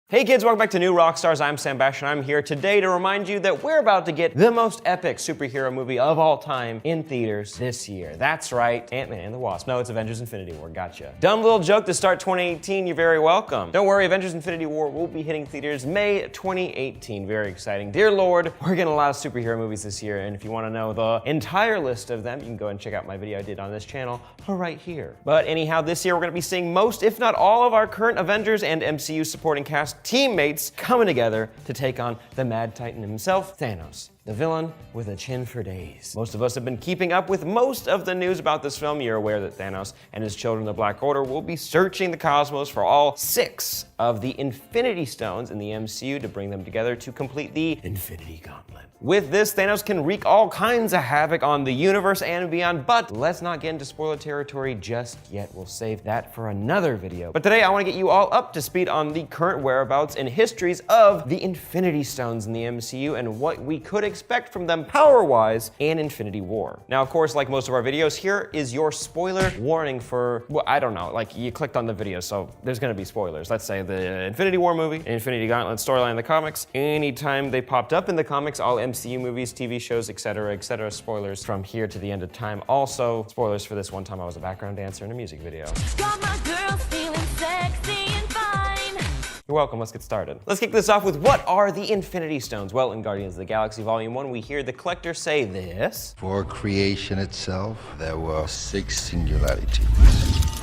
Hey kids, welcome back to New Rockstars. I'm Sam Bash and I'm here today to remind you that we're about to get the most epic superhero movie of all time in theaters this year. That's right, Ant-Man and the Wasp. No, it's Avengers Infinity War, gotcha. Dumb little joke to start 2018, you're very welcome. Don't worry, Avengers Infinity War will be hitting theaters May 2018, very exciting. Dear Lord, we're getting a lot of superhero movies this year, and if you wanna know the entire list of them, you can go and check out my video I did on this channel right here. But anyhow, this year we're gonna be seeing most, if not all of our current Avengers and MCU supporting cast teammates coming together to take on the Mad Titan himself, Thanos, the villain with a chin for days. Most of us have been keeping up with most of the news about this film. You're aware that Thanos and his children, the Black Order, will be searching the cosmos for all 6 of the Infinity Stones in the MCU to bring them together to complete the Infinity Gauntlet. With this, Thanos can wreak all kinds of havoc on the universe and beyond, but let's not get into spoiler territory just yet. We'll save that for another video. But today I want to get you all up to speed on the current whereabouts and histories of the Infinity Stones in the MCU and what we could expect from them power-wise in Infinity War. Now, of course, like most of our videos, here is your spoiler warning for, well, I don't know, like you clicked on the video, so there's gonna be spoilers. Let's say the Infinity War movie, Infinity Gauntlet storyline in the comics, anytime they popped up in the comics, all MCU movies, TV shows, etc., spoilers from here to the end of time. Also, spoilers for this one time I was a background dancer in a music video. Got my girls feeling sexy and fine. You're welcome, let's get started. Let's kick this off with what are the Infinity Stones? Well, in Guardians of the Galaxy Volume 1, we hear the Collector say this. For creation itself, there were 6 singularities.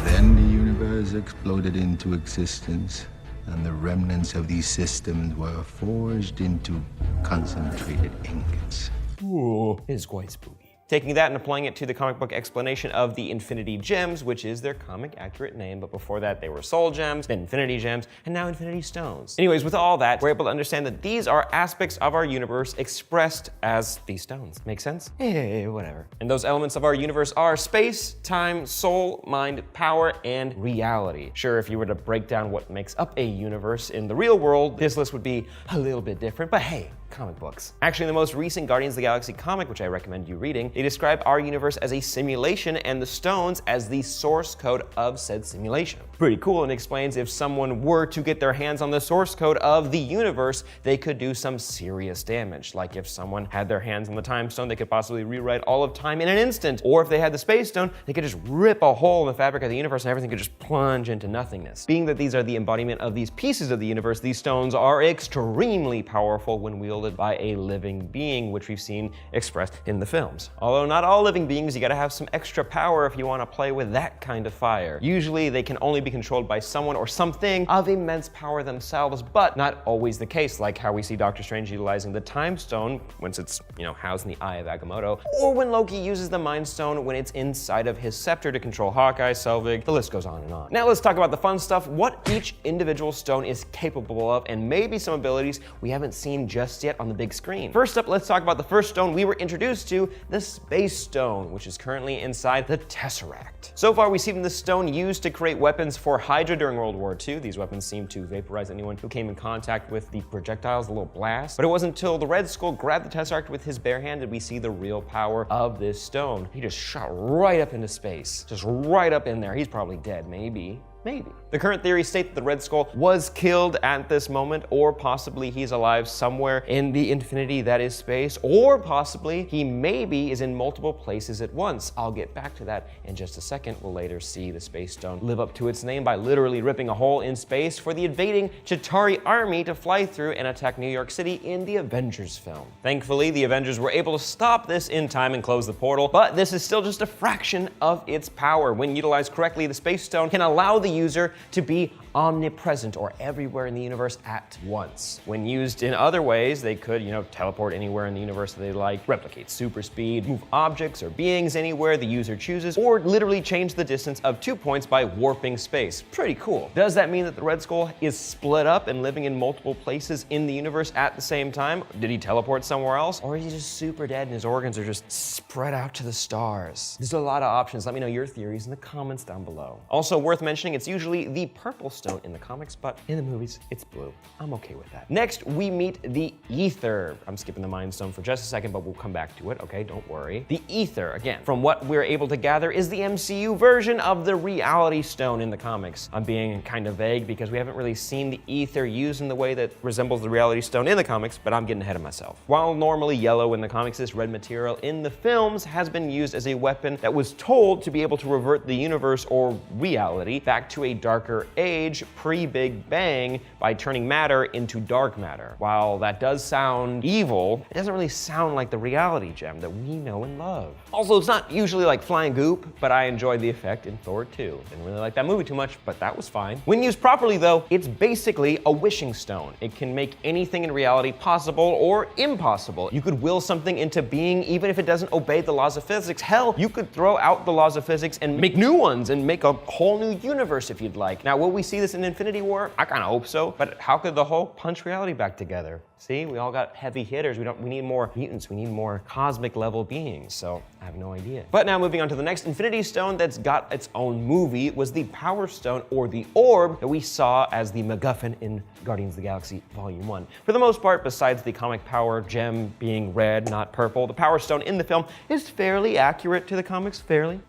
Then the universe exploded into existence, and the remnants of these systems were forged into concentrated ingots. Ooh, it is quite spooky. Taking that and applying it to the comic book explanation of the Infinity Gems, which is their comic accurate name, but before that they were Soul Gems, then Infinity Gems, and now Infinity Stones. Anyways, with all that, we're able to understand that these are aspects of our universe expressed as these stones. Make sense? Whatever. And those elements of our universe are space, time, soul, mind, power, and reality. Sure, if you were to break down what makes up a universe in the real world, this list would be a little bit different, but hey, comic books. Actually, in the most recent Guardians of the Galaxy comic, which I recommend you reading, they describe our universe as a simulation and the stones as the source code of said simulation. Pretty cool, and explains if someone were to get their hands on the source code of the universe, they could do some serious damage. Like if someone had their hands on the time stone, they could possibly rewrite all of time in an instant. Or if they had the space stone, they could just rip a hole in the fabric of the universe and everything could just plunge into nothingness. Being that these are the embodiment of these pieces of the universe, these stones are extremely powerful when wielded by a living being, which we've seen expressed in the films. Although not all living beings, you gotta have some extra power if you wanna play with that kind of fire. Usually they can only be controlled by someone or something of immense power themselves, but not always the case, like how we see Doctor Strange utilizing the Time Stone once it's, housed in the Eye of Agamotto, or when Loki uses the Mind Stone when it's inside of his scepter to control Hawkeye, Selvig, the list goes on and on. Now let's talk about the fun stuff, what each individual stone is capable of, and maybe some abilities we haven't seen just yet on the big screen. First up, let's talk about the first stone we were introduced to, the Space Stone, which is currently inside the Tesseract. So far, we've seen this stone used to create weapons for Hydra during World War II. These weapons seem to vaporize anyone who came in contact with the projectiles, the little blast. But it wasn't until the Red Skull grabbed the Tesseract with his bare hand did we see the real power of this stone. He just shot right up into space, just right up in there. He's probably dead, maybe. Maybe. The current theories state that the Red Skull was killed at this moment, or possibly he's alive somewhere in the infinity that is space, or possibly he maybe is in multiple places at once. I'll get back to that in just a second. We'll later see the Space Stone live up to its name by literally ripping a hole in space for the invading Chitauri army to fly through and attack New York City in the Avengers film. Thankfully, the Avengers were able to stop this in time and close the portal, but this is still just a fraction of its power. When utilized correctly, the Space Stone can allow the user to be omnipresent or everywhere in the universe at once. When used in other ways, they could, teleport anywhere in the universe that they like, replicate super speed, move objects or beings anywhere the user chooses, or literally change the distance of 2 points by warping space. Pretty cool. Does that mean that the Red Skull is split up and living in multiple places in the universe at the same time? Did he teleport somewhere else? Or is he just super dead and his organs are just spread out to the stars? There's a lot of options. Let me know your theories in the comments down below. Also worth mentioning, it's usually the purple Stone in the comics, but in the movies, it's blue. I'm okay with that. Next, we meet the Ether. I'm skipping the Mind Stone for just a second, but we'll come back to it, okay? Don't worry. The Ether, again, from what we're able to gather, is the MCU version of the Reality Stone in the comics. I'm being kind of vague because we haven't really seen the Ether used in the way that resembles the Reality Stone in the comics, but I'm getting ahead of myself. While normally yellow in the comics, this red material in the films has been used as a weapon that was told to be able to revert the universe or reality back to a darker age pre-Big Bang by turning matter into dark matter. While that does sound evil, it doesn't really sound like the reality gem that we know and love. Also, it's not usually like flying goop, but I enjoyed the effect in Thor 2. Didn't really like that movie too much, but that was fine. When used properly though, it's basically a wishing stone. It can make anything in reality possible or impossible. You could will something into being even if it doesn't obey the laws of physics. Hell, you could throw out the laws of physics and make new ones and make a whole new universe if you'd like. Now, will we see this in Infinity War? I kind of hope so, but how could the Hulk punch reality back together? See, we all got heavy hitters. We need more mutants. We need more cosmic level beings. So I have no idea. But now moving on to the next Infinity Stone that's got its own movie was the Power Stone or the Orb that we saw as the MacGuffin in Guardians of the Galaxy Volume 1. For the most part, besides the comic power gem being red, not purple, the Power Stone in the film is fairly accurate to the comics, fairly.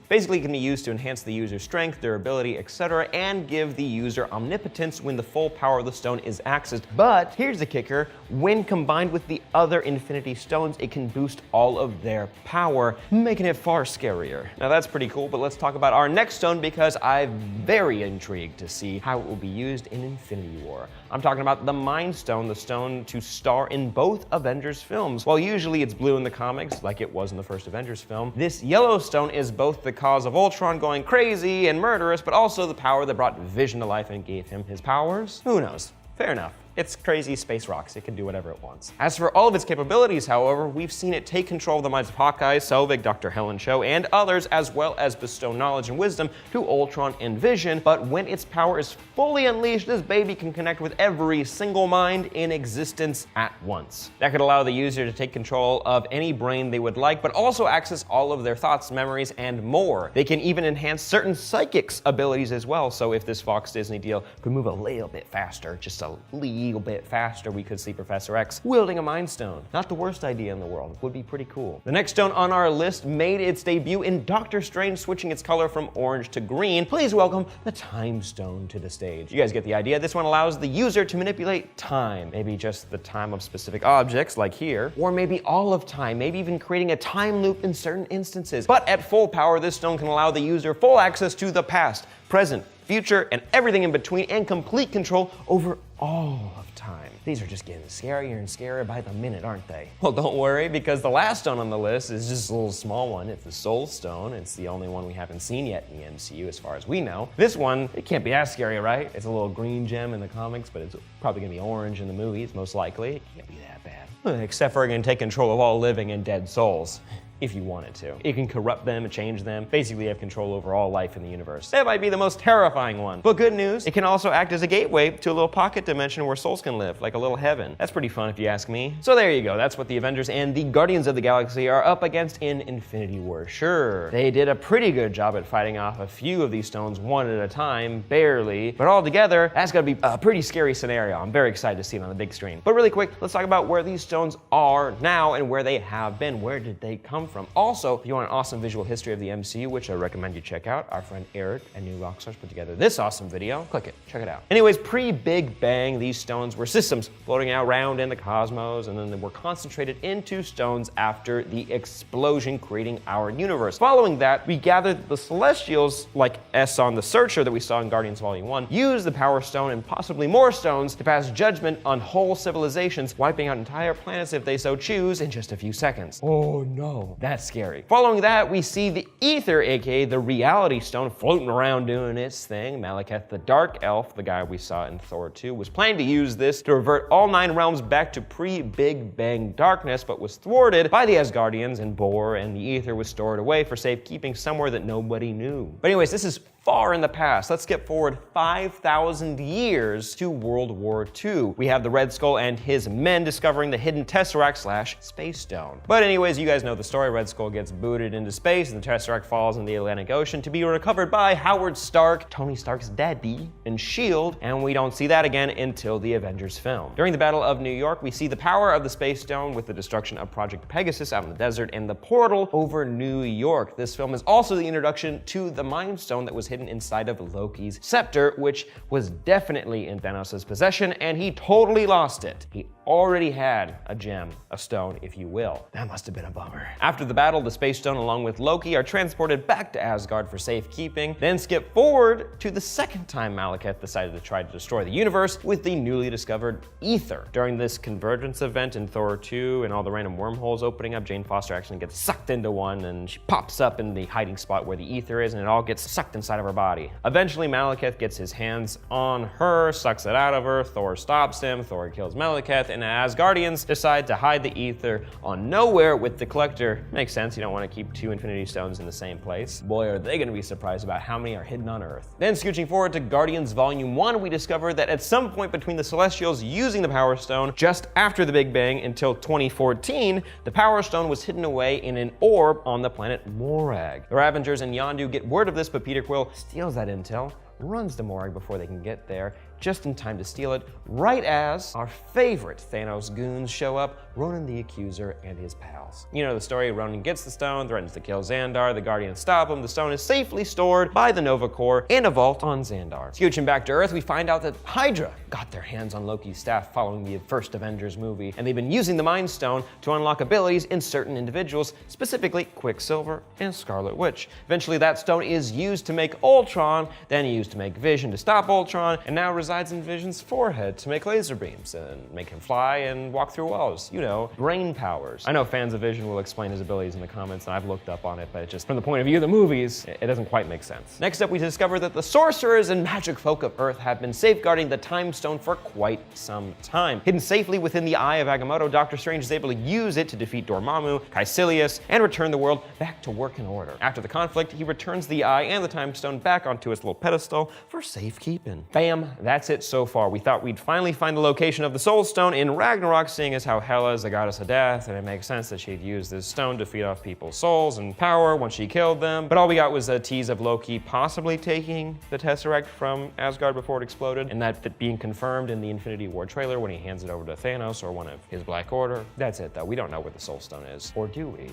Basically, it can be used to enhance the user's strength, durability, etc., and give the user omnipotence when the full power of the stone is accessed. But here's the kicker. When combined with the other Infinity Stones, it can boost all of their power, making it far scarier. Now that's pretty cool, but let's talk about our next stone because I'm very intrigued to see how it will be used in Infinity War. I'm talking about the Mind Stone, the stone to star in both Avengers films. While usually it's blue in the comics, like it was in the first Avengers film, this yellow stone is both the cause of Ultron going crazy and murderous, but also the power that brought Vision to life and gave him his powers? Who knows? Fair enough. It's crazy space rocks. It can do whatever it wants. As for all of its capabilities, however, we've seen it take control of the minds of Hawkeye, Selvig, Dr. Helen Cho, and others, as well as bestow knowledge and wisdom to Ultron and Vision. But when its power is fully unleashed, this baby can connect with every single mind in existence at once. That could allow the user to take control of any brain they would like, but also access all of their thoughts, memories, and more. They can even enhance certain psychics abilities as well. So if this Fox Disney deal could move a little bit faster, just a little bit faster, we could see Professor X wielding a Mind Stone. Not the worst idea in the world. Would be pretty cool. The next stone on our list made its debut in Doctor Strange, switching its color from orange to green. Please welcome the Time Stone to the stage. You guys get the idea. This one allows the user to manipulate time. Maybe just the time of specific objects, like here, or maybe all of time, maybe even creating a time loop in certain instances. But at full power, this stone can allow the user full access to the past, present, future, and everything in between, and complete control over all of time. These are just getting scarier and scarier by the minute, aren't they? Well, don't worry, because the last stone on the list is just a little small one. It's the Soul Stone. It's the only one we haven't seen yet in the MCU as far as we know. This one, it can't be as scary, right? It's a little green gem in the comics, but it's probably gonna be orange in the movies, most likely. It can't be that bad. Except for it can take control of all living and dead souls. If you wanted to. It can corrupt them and change them. Basically have control over all life in the universe. That might be the most terrifying one. But good news, it can also act as a gateway to a little pocket dimension where souls can live, like a little heaven. That's pretty fun if you ask me. So there you go, that's what the Avengers and the Guardians of the Galaxy are up against in Infinity War. Sure, they did a pretty good job at fighting off a few of these stones one at a time, barely. But all together, that's gonna be a pretty scary scenario. I'm very excited to see it on the big screen. But really quick, let's talk about where these stones are now and where they have been. Where did they come from? Also, if you want an awesome visual history of the MCU, which I recommend you check out, our friend Eric and New Rockstars put together this awesome video. Click it, check it out. Anyways, pre-Big Bang, these stones were systems floating around in the cosmos, and then they were concentrated into stones after the explosion, creating our universe. Following that, we gathered that the Celestials, like Esson the Searcher that we saw in Guardians Volume 1, used the Power Stone and possibly more stones to pass judgment on whole civilizations, wiping out entire planets if they so choose in just a few seconds. Oh no, that's scary. Following that, we see the Ether, aka the Reality Stone, floating around doing its thing. Malekith the Dark Elf, the guy we saw in Thor 2, was planning to use this to revert all 9 realms back to pre-Big Bang darkness, but was thwarted by the Asgardians and Bor, and the Ether was stored away for safekeeping somewhere that nobody knew. But anyways, this is far in the past. Let's skip forward 5,000 years to World War II. We have the Red Skull and his men discovering the hidden Tesseract / Space Stone. But anyways, you guys know the story. Red Skull gets booted into space and the Tesseract falls in the Atlantic Ocean to be recovered by Howard Stark, Tony Stark's daddy, and S.H.I.E.L.D., and we don't see that again until the Avengers film. During the Battle of New York, we see the power of the Space Stone with the destruction of Project Pegasus out in the desert and the portal over New York. This film is also the introduction to the Mind Stone that was hidden inside of Loki's scepter, which was definitely in Thanos' possession, and he totally lost it. He already had a gem, a stone, if you will. That must have been a bummer. After the battle, the Space Stone along with Loki are transported back to Asgard for safekeeping. Then skip forward to the second time Malekith decided to try to destroy the universe with the newly discovered Ether. During this convergence event in Thor 2 and all the random wormholes opening up, Jane Foster actually gets sucked into one and she pops up in the hiding spot where the Ether is and it all gets sucked inside of her body. Eventually, Malekith gets his hands on her, sucks it out of her, Thor stops him, Thor kills Malekith, and Asgardians decide to hide the Ether on Nowhere with the Collector. Makes sense, you don't want to keep two Infinity Stones in the same place. Boy, are they going to be surprised about how many are hidden on Earth. Then scooching forward to Guardians Volume 1, we discover that at some point between the Celestials using the Power Stone, just after the Big Bang until 2014, the Power Stone was hidden away in an orb on the planet Morag. The Ravengers and Yondu get word of this, but Peter Quill steals that intel, runs to Morag before they can get there, just in time to steal it, right as our favorite Thanos goons show up, Ronan the Accuser and his pals. You know the story, Ronan gets the stone, threatens to kill Xandar, the Guardians stop him, the stone is safely stored by the Nova Corps in a vault on Xandar. Scooching back to Earth, we find out that Hydra got their hands on Loki's staff following the first Avengers movie, and they've been using the Mind Stone to unlock abilities in certain individuals, specifically Quicksilver and Scarlet Witch. Eventually that stone is used to make Ultron, then used to make Vision to stop Ultron, and now resides in Vision's forehead to make laser beams and make him fly and walk through walls. You know, brain powers. I know fans of Vision will explain his abilities in the comments, and I've looked up on it, but just from the point of view of the movies, it doesn't quite make sense. Next up, we discover that the sorcerers and magic folk of Earth have been safeguarding the Time Stone for quite some time. Hidden safely within the Eye of Agamotto, Doctor Strange is able to use it to defeat Dormammu, Caecilius, and return the world back to working order. After the conflict, he returns the Eye and the Time Stone back onto its little pedestal for safekeeping. Bam, that's it so far. We thought we'd finally find the location of the Soul Stone in Ragnarok, seeing as how Hela is the goddess of death, and it makes sense that she'd use this stone to feed off people's souls and power once she killed them. But all we got was a tease of Loki possibly taking the Tesseract from Asgard before it exploded, and that being confirmed in the Infinity War trailer when he hands it over to Thanos or one of his Black Order. That's it though, we don't know where the Soul Stone is, or do we?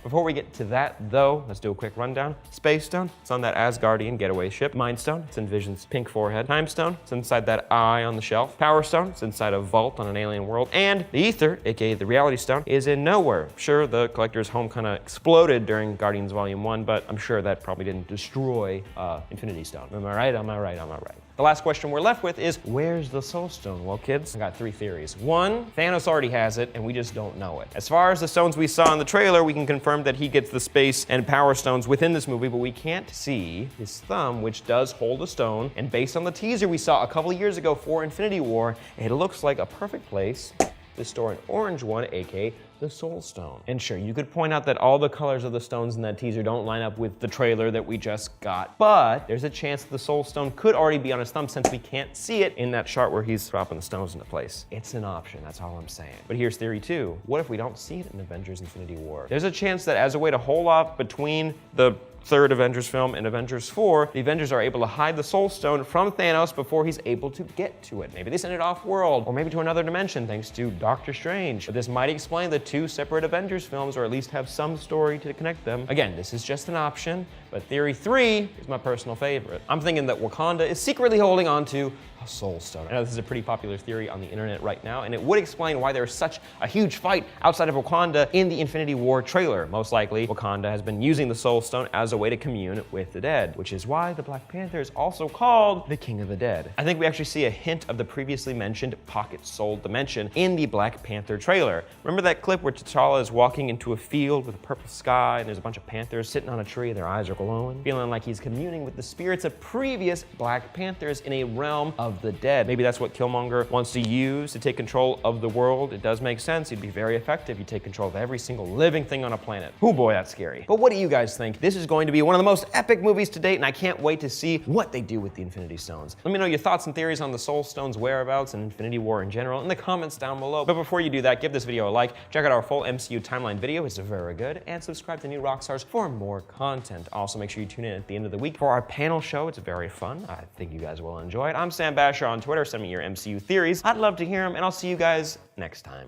Before we get to that, though, let's do a quick rundown. Space Stone, it's on that Asgardian getaway ship. Mind Stone, it's in Vision's pink forehead. Time Stone, it's inside that eye on the shelf. Power Stone, it's inside a vault on an alien world. And the Ether, aka the Reality Stone, is in Nowhere. Sure, the Collector's home kind of exploded during Guardians Volume 1, but I'm sure that probably didn't destroy Infinity Stone. Am I right? Am I right? Am I right? The last question we're left with is, where's the Soul Stone? Well, kids, I got three theories. One, Thanos already has it, and we just don't know it. As far as the stones we saw in the trailer, we can confirm that he gets the Space and Power Stones within this movie, but we can't see his thumb, which does hold a stone. And based on the teaser we saw a couple of years ago for Infinity War, it looks like a perfect place to store an orange one, aka the Soul Stone. And sure, you could point out that all the colors of the stones in that teaser don't line up with the trailer that we just got, but there's a chance that the Soul Stone could already be on his thumb since we can't see it in that shot where he's dropping the stones into place. It's an option, that's all I'm saying. But here's theory two. What if we don't see it in Avengers Infinity War? There's a chance that as a way to hold off between the third Avengers film and Avengers 4, the Avengers are able to hide the Soul Stone from Thanos before he's able to get to it. Maybe they send it off-world, or maybe to another dimension thanks to Doctor Strange. But this might explain the two separate Avengers films, or at least have some story to connect them. Again, this is just an option, but theory 3 is my personal favorite. I'm thinking that Wakanda is secretly holding on to a Soul Stone. I know this is a pretty popular theory on the internet right now, and it would explain why there's such a huge fight outside of Wakanda in the Infinity War trailer. Most likely, Wakanda has been using the Soul Stone as a way to commune with the dead, which is why the Black Panther is also called the King of the Dead. I think we actually see a hint of the previously mentioned Pocket Soul dimension in the Black Panther trailer. Remember that clip where T'Challa is walking into a field with a purple sky, and there's a bunch of panthers sitting on a tree, and their eyes are glowing, feeling like he's communing with the spirits of previous Black Panthers in a realm of of the dead. Maybe that's what Killmonger wants to use to take control of the world. It does make sense. He'd be very effective. He'd take control of every single living thing on a planet. Oh boy, that's scary. But what do you guys think? This is going to be one of the most epic movies to date, and I can't wait to see what they do with the Infinity Stones. Let me know your thoughts and theories on the Soul Stones' whereabouts and Infinity War in general in the comments down below. But before you do that, give this video a like, check out our full MCU timeline video, it's very good, and subscribe to New Rockstars for more content. Also, make sure you tune in at the end of the week for our panel show. It's very fun. I think you guys will enjoy it. I'm Sam Basher on Twitter. Send me your MCU theories. I'd love to hear them, and I'll see you guys next time.